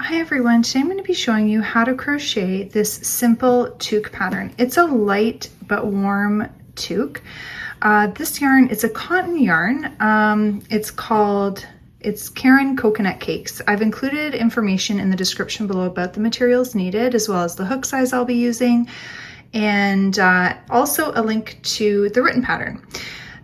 Hi everyone, today I'm going to be showing you how to crochet this simple toque pattern. It's a light but warm toque. This yarn is a cotton yarn. It's Caron coconut cakes. I've included information in the description below about the materials needed, as well as the hook size I'll be using, and also a link to the written pattern.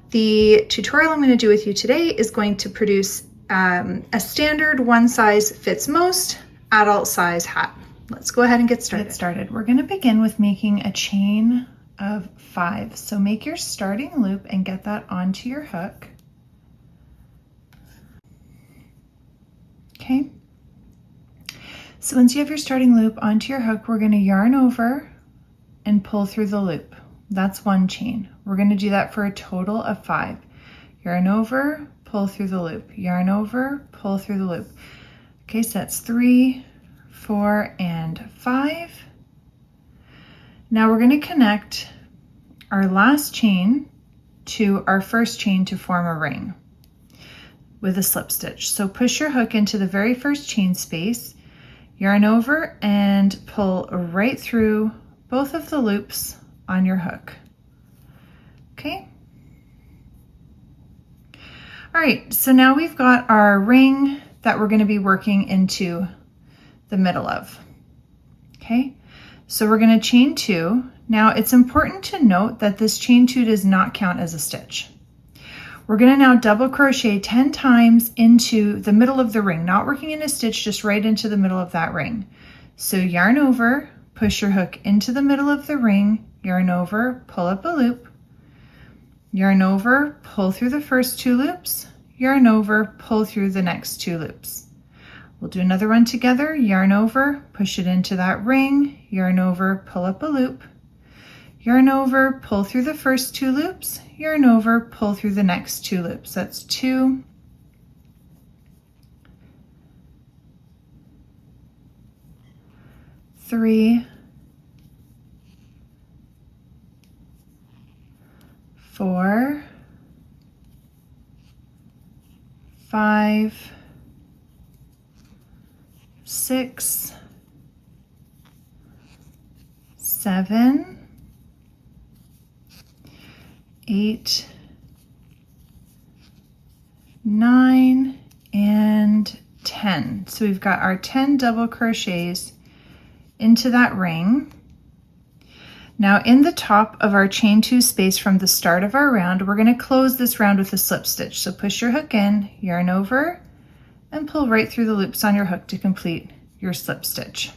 The tutorial I'm going to do with you today is going to produce a standard one size fits most adult size hat. Let's go ahead and get started. We're going to begin with making a chain of 5. So make your starting loop and get that onto your hook. Okay. So once you have your starting loop onto your hook, we're going to yarn over and pull through the loop. That's one chain. We're going to do that for a total of 5. Yarn over, pull through the loop, yarn over, pull through the loop. Okay, so that's 3, 4, and 5. Now we're going to connect our last chain to our first chain to form a ring with a slip stitch. So push your hook into the very first chain space, yarn over, and pull right through both of the loops on your hook. Okay. All right, so now we've got our ring that we're going to be working into the middle of. Okay, so we're going to chain 2. Now it's important to note that this chain 2 does not count as a stitch. We're going to now double crochet 10 times into the middle of the ring, not working in a stitch, just right into the middle of that ring. So yarn over, push your hook into the middle of the ring, yarn over, pull up a loop, yarn over, pull through the first 2 loops, yarn over, pull through the next 2 loops. We'll do another one together, yarn over, push it into that ring, yarn over, pull up a loop, yarn over, pull through the first 2 loops, yarn over, pull through the next 2 loops. That's 2, 3, 4, 5, 6, 7, 8, 9, and 10. So we've got our 10 double crochets into that ring. Now in the top of our chain 2 space from the start of our round, we're going to close this round with a slip stitch. So push your hook in, yarn over, and pull right through the loops on your hook to complete your slip stitch.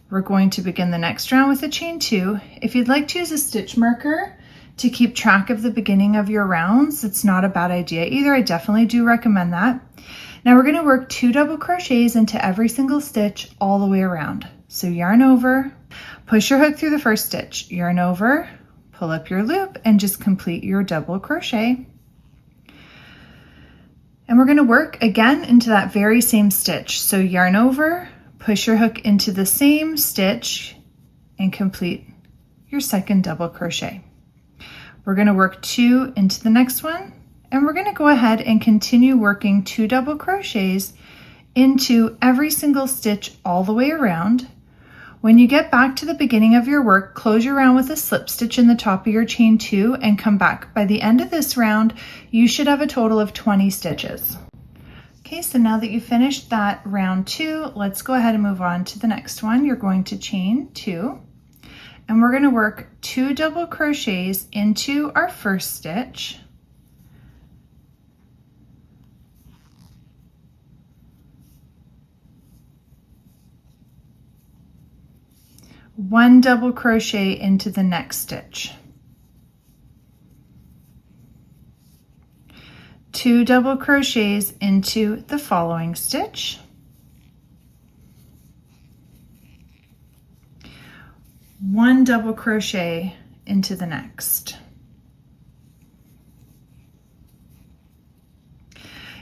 We're going to begin the next round with a chain 2. If you'd like to use a stitch marker to keep track of the beginning of your rounds, it's not a bad idea either. I definitely do recommend that. Now we're going to work 2 double crochets into every single stitch all the way around. So yarn over, push your hook through the first stitch, yarn over, pull up your loop, and just complete your double crochet. And we're going to work again into that very same stitch. So yarn over, push your hook into the same stitch, and complete your second double crochet. We're going to work 2 into the next one, and we're going to go ahead and continue working 2 double crochets into every single stitch all the way around. When you get back to the beginning of your work, close your round with a slip stitch in the top of your chain 2 and come back. By the end of this round, you should have a total of 20 stitches. Okay, so now that you've finished that round 2, let's go ahead and move on to the next one. You're going to chain 2, and we're going to work 2 double crochets into our first stitch. One double crochet into the next stitch, 2 double crochets into the following stitch, 1 double crochet into the next.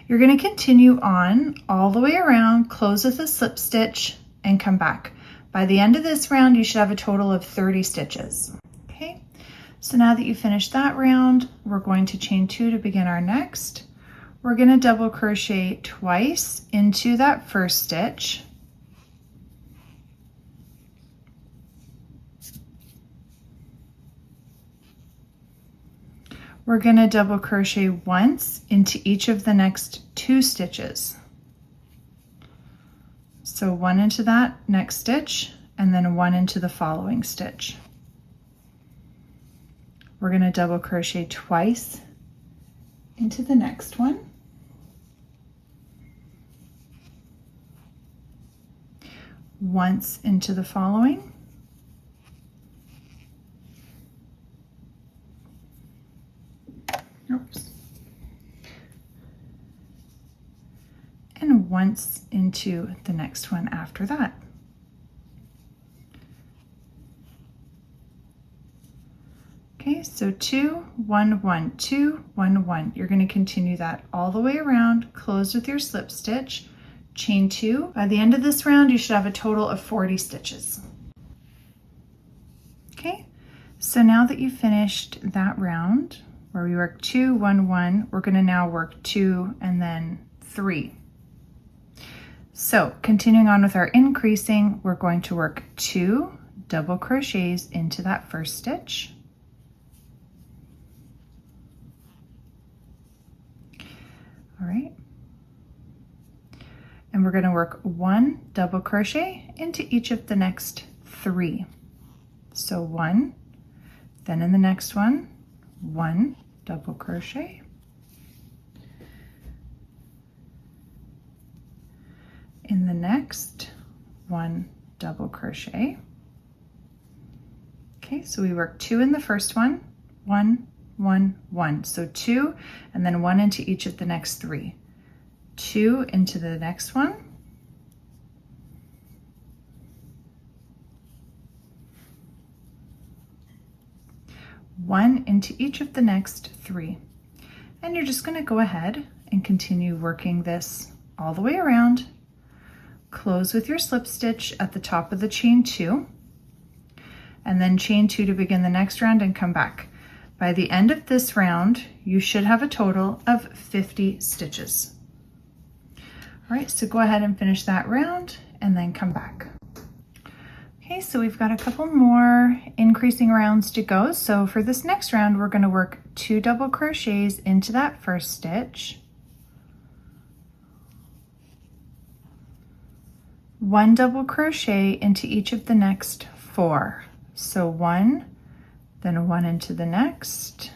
You're going to continue on all the way around, close with a slip stitch, and come back. By the end of this round, you should have a total of 30 stitches. Okay, so now that you've finished that round, we're going to chain 2 to begin our next. We're going to double crochet twice into that first stitch, we're going to double crochet once into each of the next 2 stitches. So 1 into that next stitch and then 1 into the following stitch. We're going to double crochet twice into the next one. Once into the following. Oops. And once into the next one after that. Okay, so 2, 1, 1, 2, 1, 1. You're going to continue that all the way around, close with your slip stitch, chain 2. By the end of this round, you should have a total of 40 stitches. Okay, so now that you've finished that round, where we work 2, 1, 1, we're going to now work 2 and then 3. So continuing on with our increasing, we're going to work 2 double crochets into that first stitch. All right. And we're going to work 1 double crochet into each of the next 3. So 1, then in the next one, 1 double crochet. In the next, 1 double crochet. Okay, so we work 2 in the first one, 1, 1, 1. So 2 and then 1 into each of the next 3. 2 into the next one. One into each of the next 3. And you're just going to go ahead and continue working this all the way around. Close with your slip stitch at the top of the chain 2, and then chain 2 to begin the next round and come back. By the end of this round, you should have a total of 50 stitches. All right, so go ahead and finish that round and then come back. Okay, so we've got a couple more increasing rounds to go. So for this next round, we're going to work 2 double crochets into that first stitch. 1 double crochet into each of the next 4. So 1, then 1 into the next,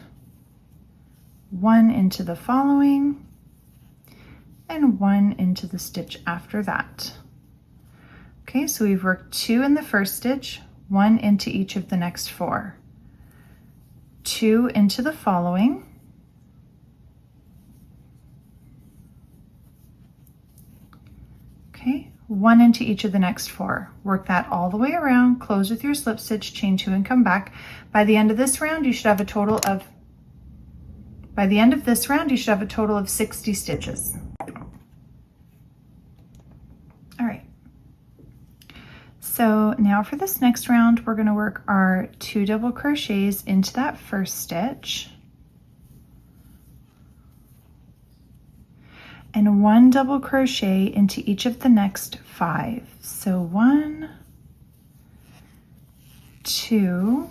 1 into the following, and 1 into the stitch after that. Okay, so we've worked 2 in the first stitch, 1 into each of the next 4, 2 into the following, okay, 1 into each of the next 4. Work that all the way around, close with your slip stitch, chain 2 and come back. By the end of this round, you should have a total of 60 stitches. All right. So now for this next round, we're going to work our 2 double crochets into that first stitch. And 1 double crochet into each of the next 5. So 1, 2,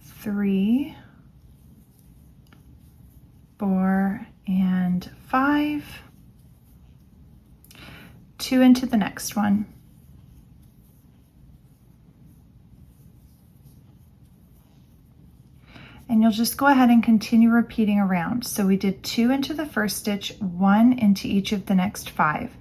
3, 4, and 5. 2 into the next one. And you'll just go ahead and continue repeating around. So we did 2 into the first stitch, 1 into each of the next 5,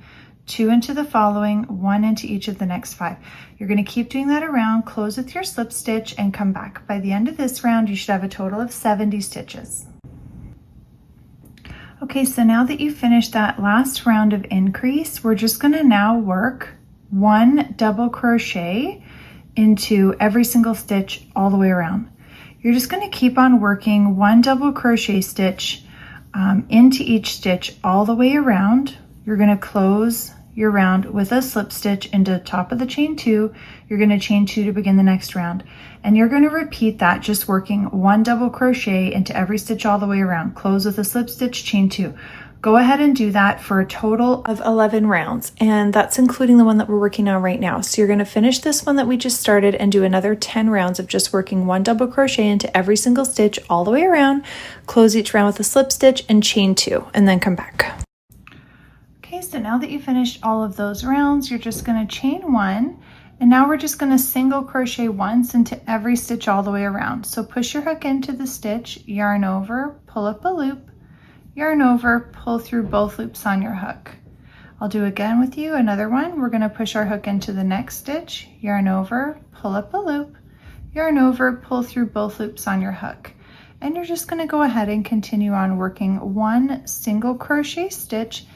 2 into the following, 1 into each of the next 5. You're going to keep doing that around, close with your slip stitch and come back. By the end of this round, you should have a total of 70 stitches. Okay, so now that you've finished that last round of increase, we're just going to now work 1 double crochet into every single stitch all the way around. You're just going to keep on working 1 double crochet stitch into each stitch all the way around. You're going to close your round with a slip stitch into the top of the chain 2. You're going to chain 2 to begin the next round. And you're going to repeat that, just working 1 double crochet into every stitch all the way around. Close with a slip stitch, chain 2. Go ahead and do that for a total of 11 rounds, and that's including the one that we're working on right now. So you're going to finish this one that we just started and do another 10 rounds of just working 1 double crochet into every single stitch all the way around, close each round with a slip stitch and chain 2, and then come back. Okay, so now that you finished all of those rounds, you're just going to chain 1, and now we're just going to single crochet once into every stitch all the way around. So push your hook into the stitch, yarn over, pull up a loop, yarn over, pull through both loops on your hook. I'll do again with you, another one. We're going to push our hook into the next stitch, yarn over, pull up a loop, yarn over, pull through both loops on your hook. And you're just going to go ahead and continue on working 1 single crochet stitch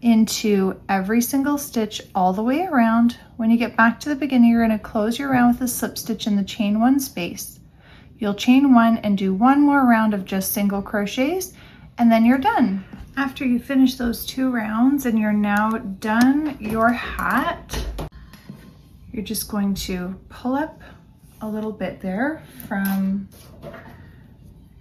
into every single stitch all the way around. When you get back to the beginning, you're going to close your round with a slip stitch in the chain 1 space. You'll chain 1 and do 1 more round of just single crochets, and then you're done. After you finish those 2 rounds and you're now done your hat, you're just going to pull up a little bit there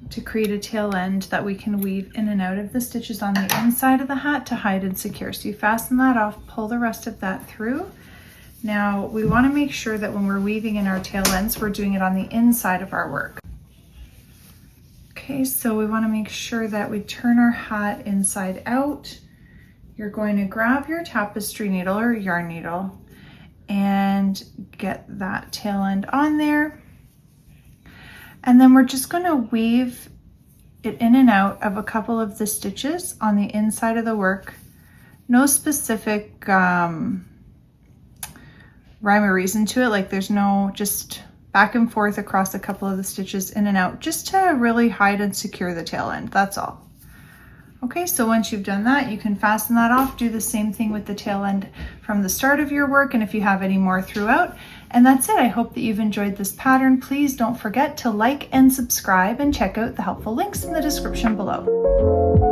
to create a tail end that we can weave in and out of the stitches on the inside of the hat to hide and secure. So you fasten that off, pull the rest of that through. Now we want to make sure that when we're weaving in our tail ends, we're doing it on the inside of our work. Okay, so we want to make sure that we turn our hat inside out. You're going to grab your tapestry needle or yarn needle and get that tail end on there. And then we're just going to weave it in and out of a couple of the stitches on the inside of the work. No specific rhyme or reason to it, like there's no, just back and forth across a couple of the stitches in and out, just to really hide and secure the tail end, that's all. Okay, so once you've done that, you can fasten that off, do the same thing with the tail end from the start of your work, and if you have any more throughout. And that's it. I hope that you've enjoyed this pattern. Please don't forget to like and subscribe and check out the helpful links in the description below.